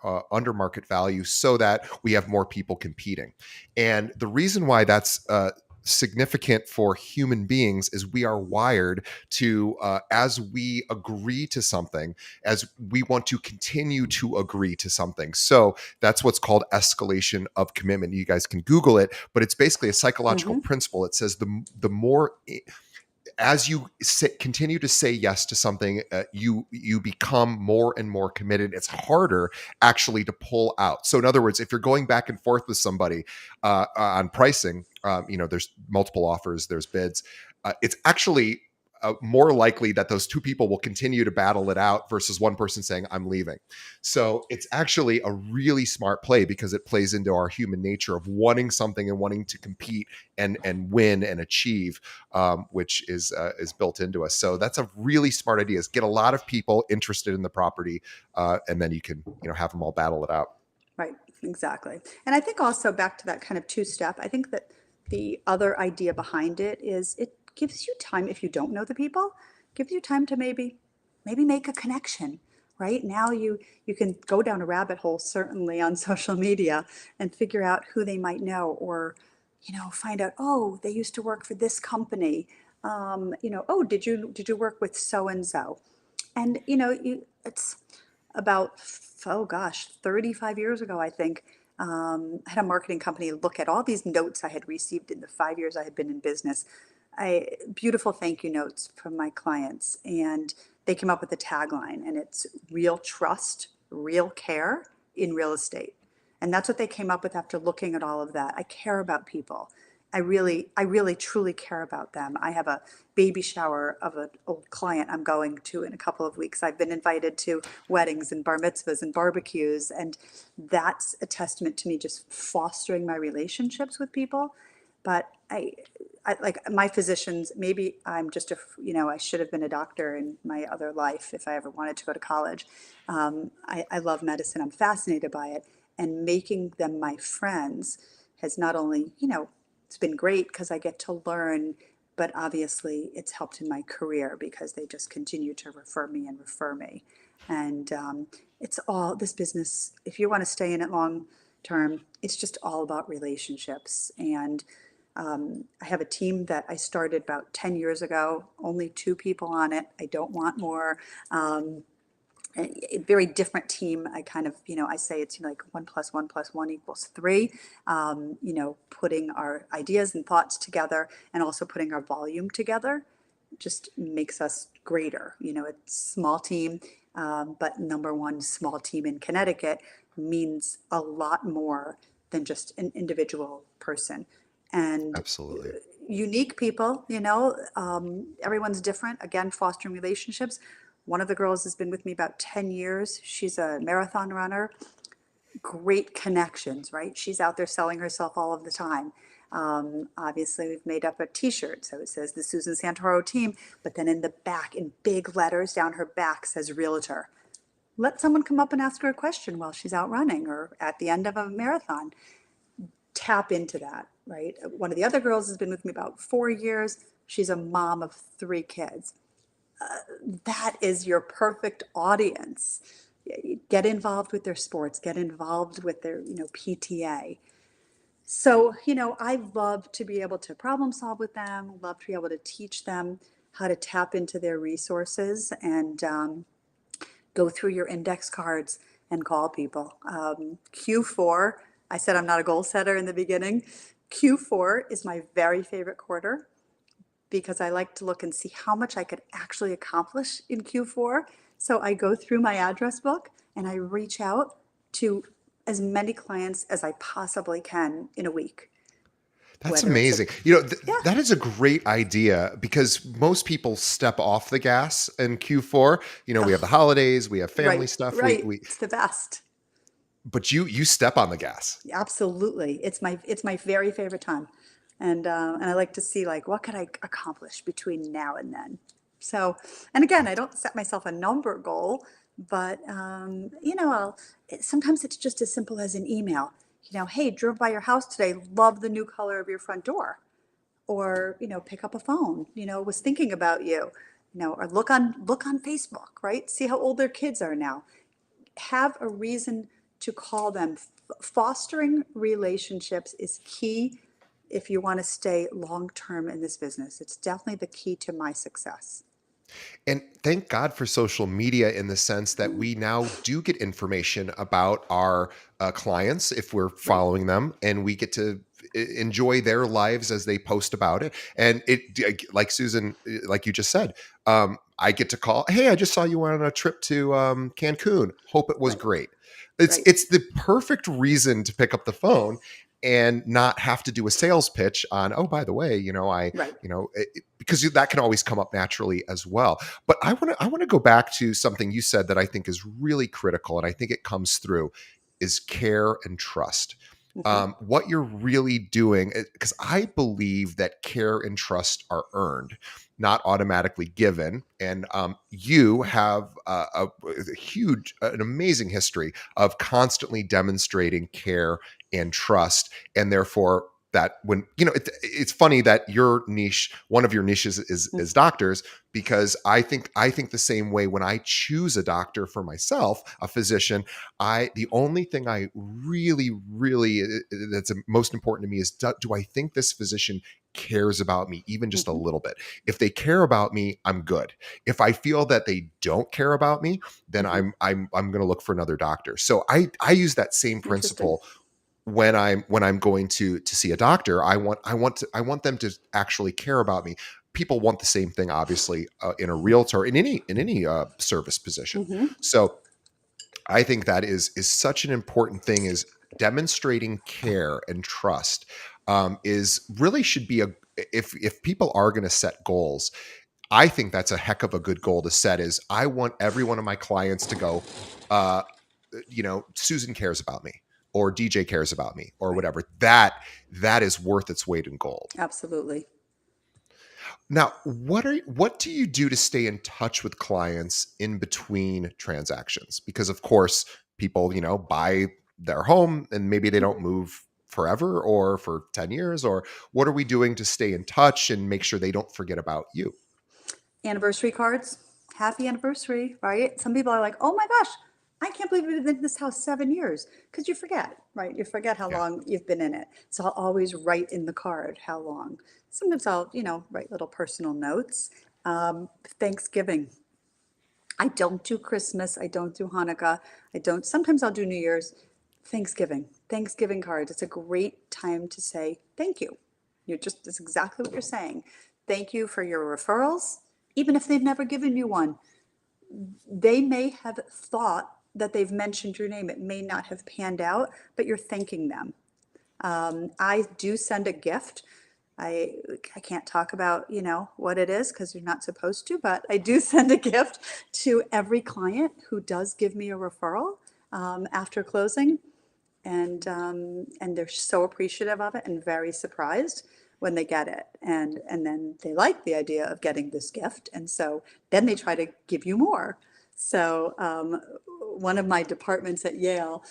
market value so that we have more people competing. And the reason why that's significant for human beings is we are wired to, as we agree to something, as we want to continue to agree to something. So that's what's called escalation of commitment. You guys can Google it, but it's basically a psychological Hmm. principle. It says the more as you continue to say yes to something, you become more and more committed. It's harder actually to pull out. So in other words, if you're going back and forth with somebody on pricing, there's multiple offers, there's bids. It's actually more likely that those two people will continue to battle it out versus one person saying I'm leaving. So it's actually a really smart play because it plays into our human nature of wanting something and wanting to compete and win and achieve, which is built into us. So that's a really smart idea: is get a lot of people interested in the property, and then you can have them all battle it out. Right, exactly. And I think also back to that kind of two-step, I think that the other idea behind it is it gives you time if you don't know the people, gives you time to maybe make a connection. Right now you can go down a rabbit hole certainly on social media and figure out who they might know or find out, oh, they used to work for this company. Oh, did you work with so and so? And it's about, oh gosh, 35 years ago, I think. I had a marketing company look at all these notes I had received in the 5 years I had been in business. Beautiful thank you notes from my clients. And they came up with a tagline, and it's real trust, real care in real estate. And that's what they came up with after looking at all of that. I care about people. I really truly care about them. I have a baby shower of an old client I'm going to in a couple of weeks. I've been invited to weddings and bar mitzvahs and barbecues, and that's a testament to me just fostering my relationships with people. But I like my physicians. Maybe I'm just I should have been a doctor in my other life if I ever wanted to go to college. I love medicine. I'm fascinated by it, and making them my friends has not only it's been great because I get to learn, but obviously it's helped in my career because they just continue to refer me and refer me. And it's all this business, if you want to stay in it long term, it's just all about relationships. And I have a team that I started about 10 years ago, only two people on it. I don't want more. A very different team. I kind of, I say it's like 1 + 1 + 1 = 3. Putting our ideas and thoughts together and also putting our volume together just makes us greater. It's small team, but number one small team in Connecticut means a lot more than just an individual person. And Absolutely. unique people, everyone's different. Again, fostering relationships. One of the girls has been with me about 10 years. She's a marathon runner. Great connections, right? She's out there selling herself all of the time. Obviously, we've made up a t-shirt, so it says the Susan Santoro team, but then in the back, in big letters down her back, says realtor. Let someone come up and ask her a question while she's out running or at the end of a marathon. Tap into that, right? One of the other girls has been with me about 4 years. She's a mom of 3 kids. That is your perfect audience. Get involved with their sports, get involved with their, PTA. So, I love to be able to problem solve with them, love to be able to teach them how to tap into their resources and go through your index cards and call people. Q4, I said I'm not a goal setter in the beginning. Q4 is my very favorite quarter because I like to look and see how much I could actually accomplish in Q4. So I go through my address book and I reach out to as many clients as I possibly can in a week, That's whether it's a, amazing. yeah, That is a great idea because most people step off the gas in Q4. We have the ugh, holidays, we have family right, stuff. right. We It's the best. but you step on the gas. Absolutely. It's my very favorite time. And I like to see like what could I accomplish between now and then. So, and again, I don't set myself a number goal, but sometimes it's just as simple as an email. Hey, drove by your house today, love the new color of your front door. Or, pick up a phone, was thinking about you, or look on Facebook, right? See how old their kids are now. Have a reason to call them. Fostering relationships is key if you want to stay long term in this business. It's definitely the key to my success. And thank God for social media in the sense that we now do get information about our clients if we're Right. following them, and we get to enjoy their lives as they post about it. And like Susan, like you just said, I get to call, hey, I just saw you on a trip to Cancun. Hope it was Right. great. It's Right. it's the perfect reason to pick up the phone and not have to do a sales pitch on, oh, by the way, Right. because that can always come up naturally as well. But I want to go back to something you said that I think is really critical, and I think it comes through, is care and trust. Hmm. What you're really doing, because I believe that care and trust are earned, not automatically given. And you have a huge, an amazing history of constantly demonstrating care and trust, and therefore that when it's funny that your niche, one of your niches is doctors, because I think the same way. When I choose a doctor for myself, a physician, the only thing I really that's most important to me is, do I think this physician cares about me even just a Hmm. little bit? If they care about me, I'm good. If I feel that they don't care about me, then Hmm. I'm going to look for another doctor. So I use that same Interesting. principle when I'm going to see a doctor. I want them to actually care about me. People want the same thing, obviously, in a realtor, in any service position. Hmm. So I think that is such an important thing, is demonstrating care and trust. Is really should be a, if people are going to set goals, I think that's a heck of a good goal to set. Is I want every one of my clients to go, uh, Susan cares about me, or DJ cares about me, or Right. whatever. That is worth its weight in gold. Absolutely. Now, what do you do to stay in touch with clients in between transactions? Because of course, people, buy their home and maybe they don't Hmm. move forever or for 10 years, or what are we doing to stay in touch and make sure they don't forget about you? Anniversary cards. Happy anniversary, right? Some people are like, oh my gosh, I can't believe we've been in this house 7 years. Because you forget, right? You forget how Yeah. long you've been in it. So I'll always write in the card how long. Sometimes I'll, write little personal notes. Thanksgiving. I don't do Christmas. I don't do Hanukkah. Sometimes I'll do New Year's. Thanksgiving cards. It's a great time to say thank you. That's exactly what you're saying. Thank you for your referrals, even if they've never given you one. They may have thought that they've mentioned your name. It may not have panned out, but you're thanking them. I do send a gift. I I can't talk about, what it is because you're not supposed to, but I do send a gift to every client who does give me a referral after closing. and they're so appreciative of it and very surprised when they get it, and then they like the idea of getting this gift, and so then they try to give you more. So one of my departments at Yale,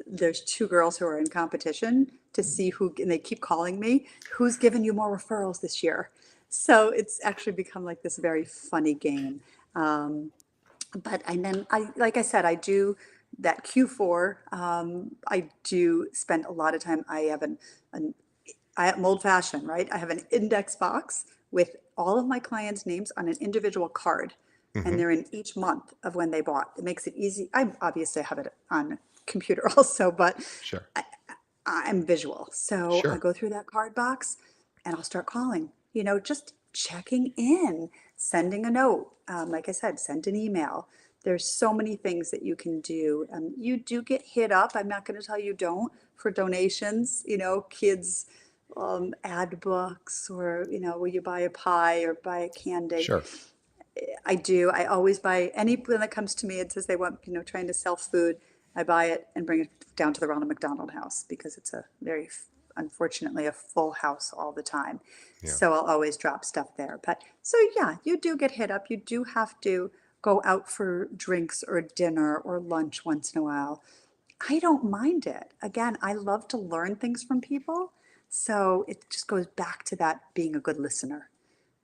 there's two girls who are in competition to see who, and they keep calling me, who's given you more referrals this year. So it's actually become like this very funny game. Um, but and then I, like I said, I do that Q4. I do spend a lot of time. An I'm old fashioned, right? I have an index box with all of my clients' names on an individual card, and Hmm. they're in each month of when they bought. It makes it easy. I obviously have it on computer also, but Sure. I'm visual. So I Sure. go through that card box and I'll start calling, just checking in, sending a note. Like I said, send an email. There's so many things that you can do. You do get hit up. I'm not going to tell you don't for donations, kids ad books, or, will you buy a pie or buy a candy? Sure. I do. I always buy anyone that comes to me and says they want, trying to sell food. I buy it and bring it down to the Ronald McDonald House because it's a very, unfortunately, a full house all the time. Yeah. So I'll always drop stuff there. But so yeah, you do get hit up. You do have to go out for drinks or dinner or lunch once in a while. I don't mind it. Again, I love to learn things from people. So it just goes back to that being a good listener.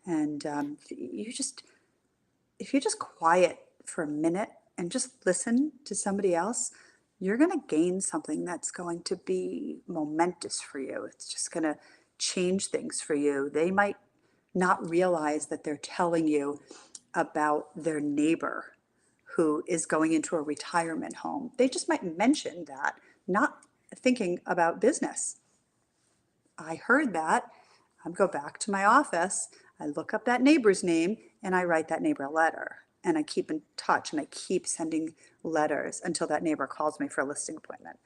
And if you're just quiet for a minute and just listen to somebody else, you're going to gain something that's going to be momentous for you. It's just going to change things for you. They might not realize that they're telling you about their neighbor who is going into a retirement home. They just might mention that, not thinking about business. I heard that. I go back to my office, I look up that neighbor's name, and I write that neighbor a letter. And I keep in touch and I keep sending letters until that neighbor calls me for a listing appointment.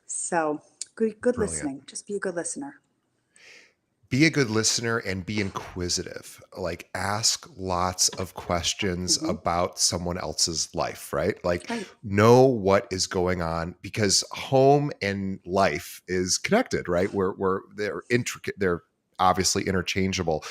So good Brilliant. listening. Just be a good listener. Be a good listener and be inquisitive. Like, ask lots of questions Hmm. about someone else's life, right? Like, Right. know what is going on, because home and life is connected, right? Where they're intricate, they're obviously interchangeable.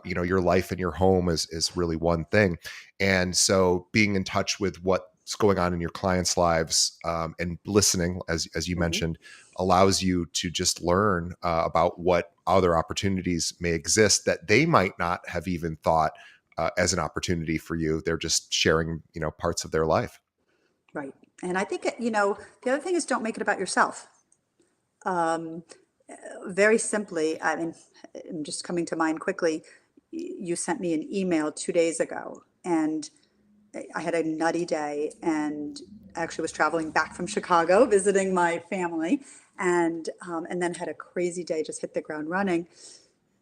Your life and your home is really one thing. And so being in touch with what's going on in your clients' lives, and listening, as you Hmm. mentioned, allows you to just learn about what other opportunities may exist that they might not have even thought as an opportunity for you. They're just sharing, parts of their life. Right. And I think, the other thing is don't make it about yourself. Um, Very simply, I mean, I'm just coming to mind quickly. You sent me an email 2 days ago, and I had a nutty day and actually was traveling back from Chicago visiting my family, and then had a crazy day, just hit the ground running.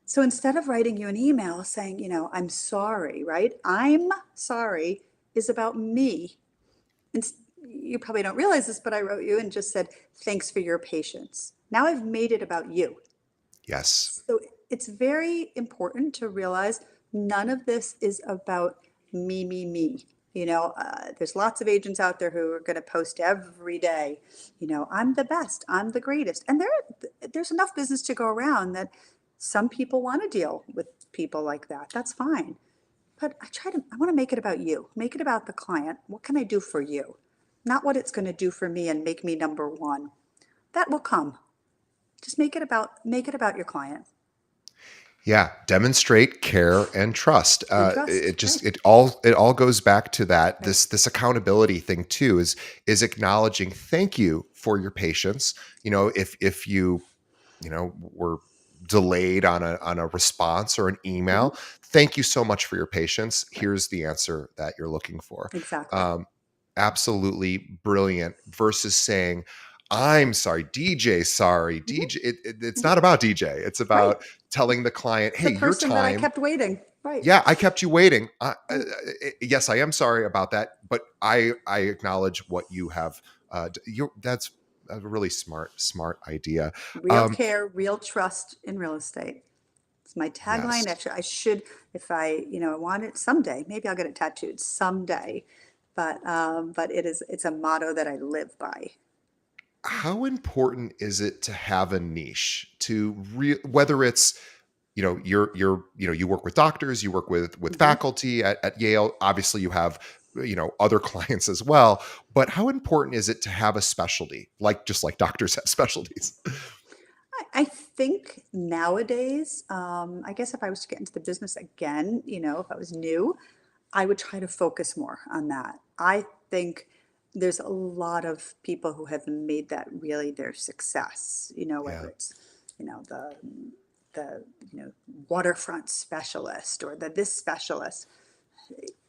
So instead of writing you an email saying, I'm sorry, right? I'm sorry is about me. And you probably don't realize this, but I wrote you and just said, thanks for your patience. Now I've made it about you. Yes. So it's very important to realize none of this is about me, me, me. There's lots of agents out there who are going to post every day, I'm the best, I'm the greatest. And there's enough business to go around that some people want to deal with people like that. That's fine. But I want to make it about you, make it about the client. What can I do for you? Not what it's going to do for me and make me number one. That will come. Just make it about your client Yeah, demonstrate care and trust. and It trust. just Right. it all goes back to that, Right. this accountability thing too, is acknowledging thank you for your patience. If you were delayed on a response or an Hmm. email, thank you so much for your patience. Right. Here's the answer that you're looking for. Exactly. um, Absolutely brilliant, versus saying, I'm sorry, DJ, sorry, Hmm. DJ. It's Hmm. not about DJ, it's Right. about telling the client, hey, The your person that I time. kept waiting. Right. Yeah, I kept you waiting. Right. Yes, I am sorry about that, but I acknowledge what you have. That's a really smart idea. Real Um, care, real trust in real estate. It's my tagline. yes, Actually, I should, if I want it someday, maybe I'll get it tattooed someday. But it's a motto that I live by. how important is it to have a niche to whether it's you work with doctors, you work with Mhm. faculty at Yale, obviously you have other clients as well, but how important is it to have a specialty, like just like doctors have specialties? I think nowadays, I guess if I was to get into the business again, if I was new, I would try to focus more on that. I think there's a lot of people who have made that really their success, whether Yeah, it's, you know, the the waterfront specialist or the this specialist.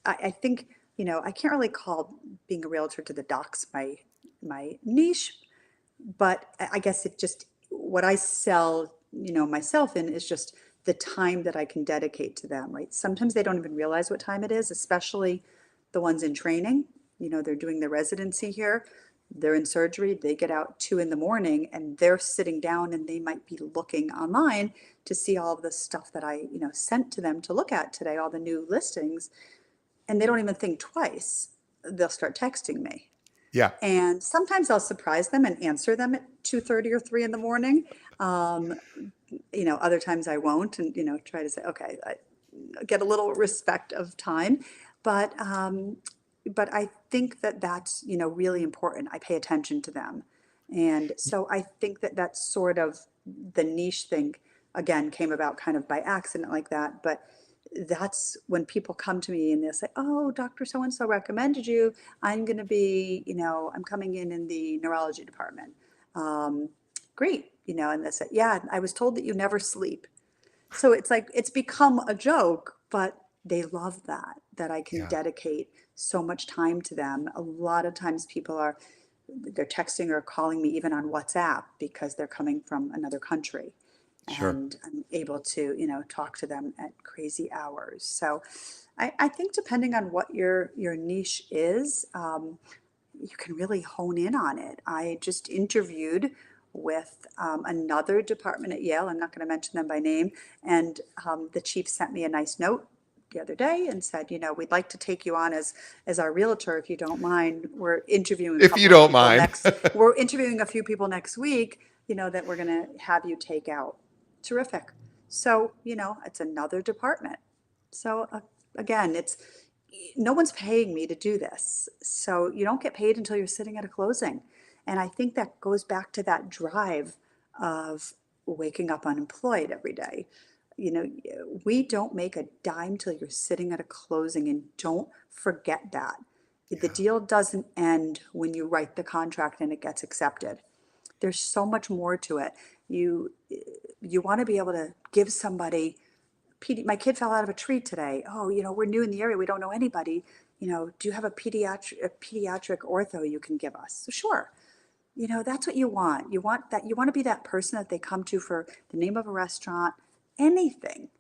I think, I can't really call being a realtor to the docs my niche, but I guess it just what I sell, myself in is just the time that I can dedicate to them, right? Sometimes they don't even realize what time it is, especially the ones in training. They're doing their residency here. They're in surgery. They get out 2 in the morning and they're sitting down and they might be looking online to see all of the stuff that I, sent to them to look at today, all the new listings, and they don't even think twice. They'll start texting me. yeah, And sometimes I'll surprise them and answer them at 2:30 or 3 in the morning. Um, other times I won't, and try to say, okay, I get a little respect of time. But I think that that's really important. I pay attention to them, and so I think that that's sort of the niche thing. Again, came about kind of by accident like that, but that's when people come to me and they'll say, "Oh, Dr. So and so recommended you. I'm going to be, I'm coming in the neurology department." Um, Great, and they said, "Yeah, I was told that you never sleep." So it's like it's become a joke, but they love that I can yeah, dedicate so much time to them. A lot of times people they're texting or calling me even on WhatsApp because they're coming from another country sure. and I'm able to, talk to them at crazy hours. So I think depending on what your niche is, you can really hone in on it. I just interviewed with another department at Yale. I'm not going to mention them by name. And the chief sent me a nice note the other day and said, we'd like to take you on as our realtor if you don't mind. If you don't mind. We're interviewing a few people next week, that we're going to have you take out. Terrific. So, it's another department. So again, it's no one's paying me to do this. So you don't get paid until you're sitting at a closing. And I think that goes back to that drive of waking up unemployed every day. You know, we don't make a dime till you're sitting at a closing, and don't forget that. The Yeah, deal doesn't end when you write the contract and it gets accepted. There's so much more to it. You you want to be able to give somebody my kid fell out of a tree today. Oh, we're new in the area. We don't know anybody. Do you have a pediatric ortho you can give us? So sure. That's what you want. You want to be that person that they come to for the name of a restaurant, anything.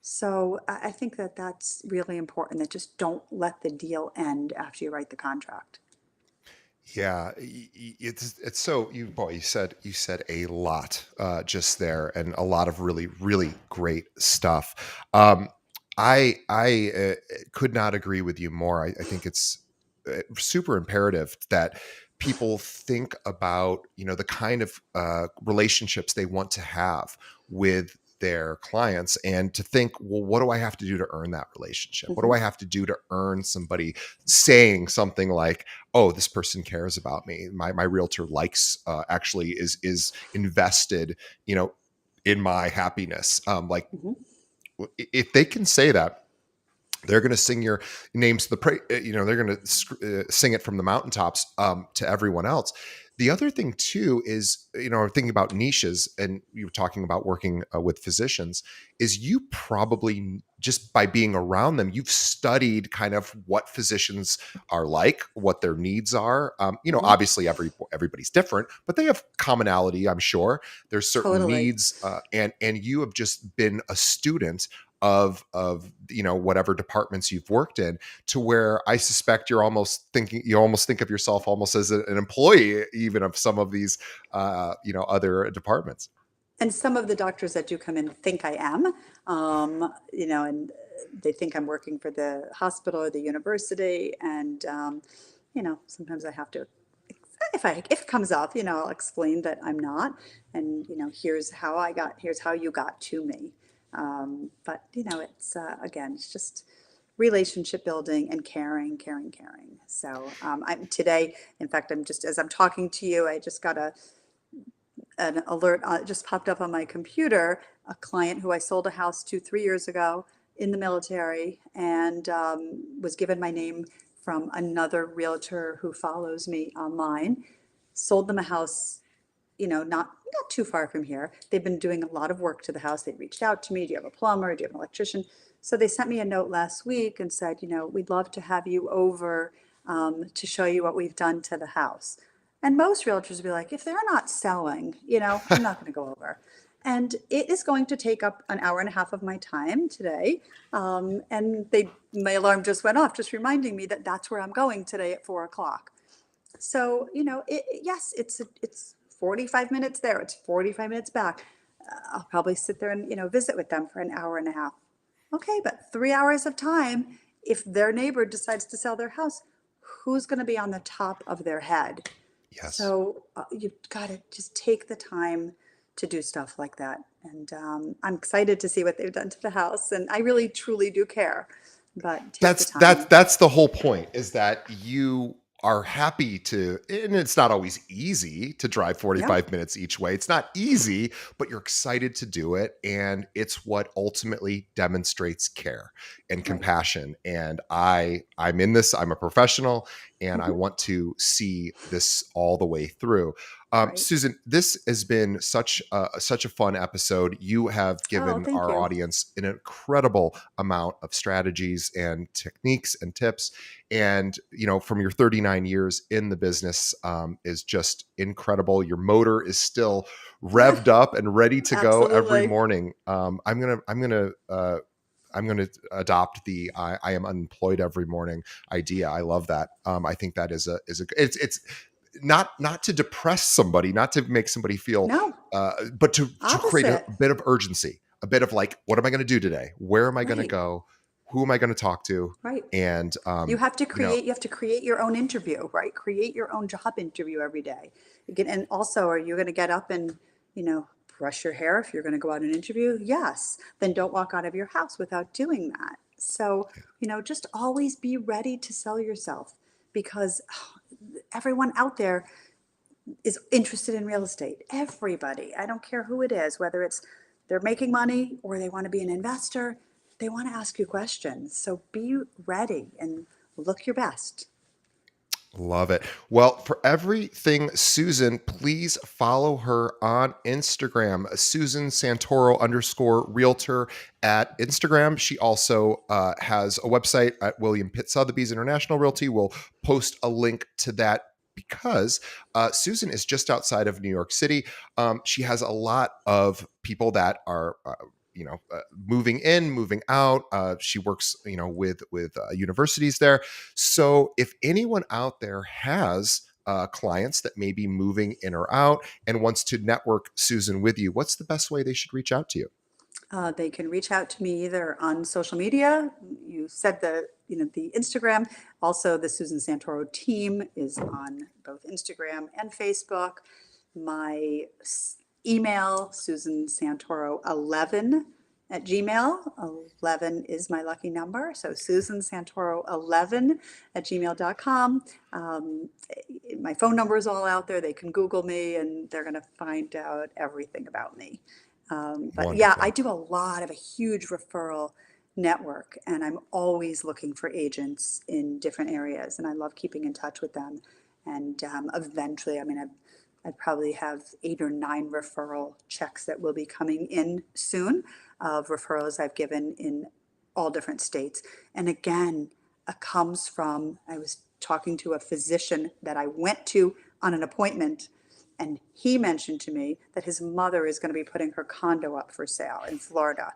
So I think that that's really important, that just don't let the deal end after you write the contract. yeah, it's so you said a lot just there, and a lot of really really great stuff. I could not agree with you more. I think it's super imperative that people think about the kind of relationships they want to have with their clients, and to think, well, what do I have to do to earn that relationship? What do Hmm. I have to do to earn somebody saying something like, oh, this person cares about me, my realtor likes actually is invested you know in my happiness, like Hmm. if they can say that, they're going to sing your names to the they're going to sing it from the mountaintops to everyone else. The other thing too is, thinking about niches, and you were talking about working with physicians, is you probably, just by being around them, you've studied kind of what physicians are like, what their needs are. Hmm. Obviously everybody's different, but they have commonality, I'm sure. There's certain Totally. needs, and you have just been a student of whatever departments you've worked in, to where I suspect you almost think of yourself almost as an employee even of some of these other departments. And some of the doctors that do come in think I am, and they think I'm working for the hospital or the university. And, sometimes I have to if it comes up, I'll explain that I'm not, and here's how you got to me. But it's again, it's just relationship building and caring, caring, caring. So I'm today, in fact, I'm just as I'm talking to you, I just got an alert just popped up on my computer. A client who I sold a house to 3 years ago in the military, and was given my name from another realtor who follows me online. Sold them a house, not too far from here. They've been doing a lot of work to the house. They reached out to me. Do you have a plumber? Do you have an electrician? So they sent me a note last week and said, we'd love to have you over to show you what we've done to the house. And most realtors would be like, if they're not selling, I'm not going to go over. And it is going to take up an hour and a half of my time today. And my alarm just went off, just reminding me that that's where I'm going today at 4 o'clock. So, yes, it's 45 minutes there, it's 45 minutes back. I'll probably sit there and, visit with them for an hour and a half. Okay, but 3 hours of time, if their neighbor decides to sell their house, who's going to be on the top of their head? Yes. So you've got to just take the time to do stuff like that. And I'm excited to see what they've done to the house. And I really, truly do care, but take the That's time. that's the whole point, is that you are happy to, and it's not always easy to drive Yeah, 45 minutes each way. It's not easy, but you're excited to do it, and it's what ultimately demonstrates care and right. compassion. And I'm in this, I'm a professional, and I Hmm. want to see this all the way through. Right. Susan, this has been such a fun episode. You have Oh, given thank our you. audience an incredible amount of strategies and techniques and tips. And, from your 39 years in the business, is just incredible. Your motor is still revved up and ready to go every Absolutely. morning. I'm going to adopt the I am unemployed every morning idea. I love that. I think that it's not to depress somebody, not to make somebody feel, No, but to create a opposite. bit of urgency, a bit of like, what am I going to do today? Where am I going to Right. go? Who am I going to talk to? Right. And You have to create your own interview, right? Create your own job interview every day. Again, and also, are you going to get up and, brush your hair if you're going to go out and interview? Yes. Then don't walk out of your house without doing that. So, just always be ready to sell yourself, because everyone out there is interested in real estate. Everybody. I don't care who it is, whether it's they're making money or they want to be an investor, they want to ask you questions. So be ready and look your best. love it. Well, for everything Susan, please follow her on Instagram, Susan Santoro _realtor at Instagram. She also has a website at William Pitt Sotheby's International Realty. We'll post a link to that because Susan is just outside of New York City. She has a lot of people that are moving in, moving out. She works, with universities there. So if anyone out there has clients that may be moving in or out and wants to network, Susan, with you, what's the best way they should reach out to you? They can reach out to me either on social media. You said the Instagram. Also, the Susan Santoro team is on both Instagram and Facebook. My email, Susan Santoro 11 at Gmail. 11 is my lucky number. So Susan Santoro 11 at gmail.com. My phone number is all out there. They can Google me and they're going to find out everything about me. But yeah, I Wonderful. do a huge referral network, and I'm always looking for agents in different areas, and I love keeping in touch with them. And eventually, I mean, I'd probably have 8 or 9 referral checks that will be coming in soon, of referrals I've given in all different states. And again, it comes from, I was talking to a physician that I went to on an appointment, and he mentioned to me that his mother is going to be putting her condo up for sale in Florida.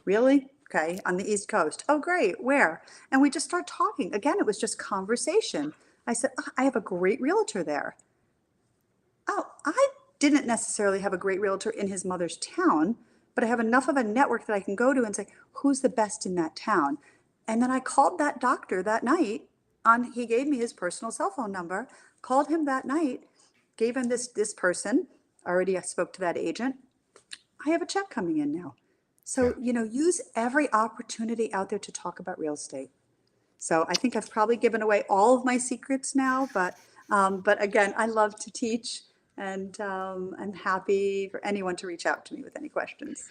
Really? Okay, on the East Coast. Oh, great. Where? And we just start talking. Again, it was just conversation. I said, "Oh, I have a great realtor there." Oh, I didn't necessarily have a great realtor in his mother's town, but I have enough of a network that I can go to and say, who's the best in that town? And then I called that doctor that night. He gave me his personal cell phone number. called him that night, gave him this person, already I spoke to that agent. I have a check coming in now. Yeah. So, use every opportunity out there to talk about real estate. So I think I've probably given away all of my secrets now, but again, I love to teach, and I'm happy for anyone to reach out to me with any questions.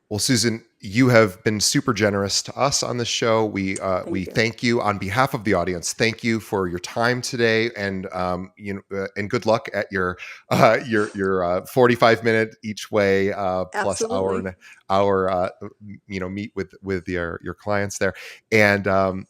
Well, Susan, you have been super generous to us on this show. We Thank you. thank you on behalf of the audience. Thank you for your time today, and and good luck at your 45-minute each way plus hour Absolutely. and hour meet with your clients there, and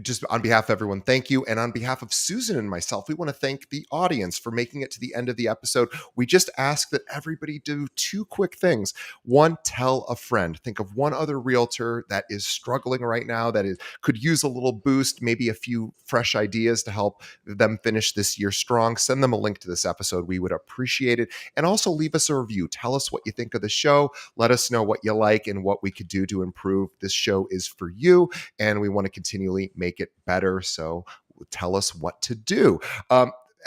just on behalf of everyone, thank you. And on behalf of Susan and myself, we want to thank the audience for making it to the end of the episode. We just ask that everybody do two quick things. One, tell a friend. Think of one other realtor that is struggling right now, could use a little boost, maybe a few fresh ideas to help them finish this year strong. Send them a link to this episode. We would appreciate it. And also leave us a review. Tell us what you think of the show. Let us know what you like and what we could do to improve. This show is for you, and we want to continually make it better. So tell us what to do.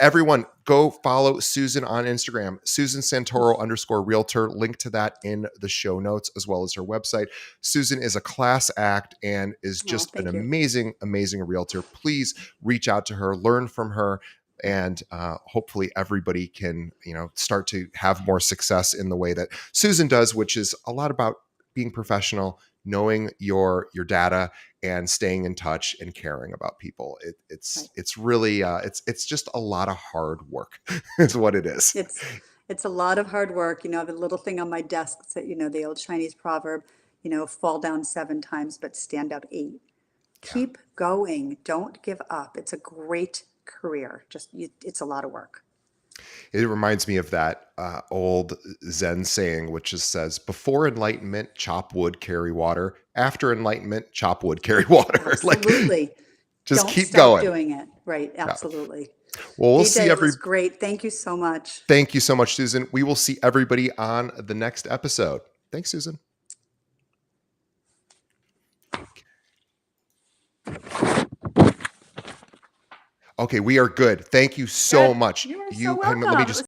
Everyone, go follow Susan on Instagram, Susan Santoro _realtor. Link to that in the show notes, as well as her website. Susan is a class act and is Oh, just an thank you. amazing, amazing realtor. Please reach out to her, learn from her, and hopefully everybody can start to have more success in the way that Susan does, which is a lot about being professional, knowing your data, and staying in touch and caring about people. Right. It's really it's just a lot of hard work is what it is. It's a lot of hard work. I have a little thing on my desk that said, the old Chinese proverb, fall down 7 times, but stand up 8. Yeah. Keep going. Don't give up. It's a great career. It's a lot of work. It reminds me of that old Zen saying, which just says, "Before enlightenment, chop wood, carry water. After enlightenment, chop wood, carry water." Like, Absolutely. just Don't keep stop going. doing it. Right. Yeah. Absolutely. Well, we'll see DJ, it every. was great. Thank you so much. Thank you so much, Susan. We will see everybody on the next episode. Thanks, Susan. Okay, we are good. Thank you so Good. much. You are so You and let welcome. me It was just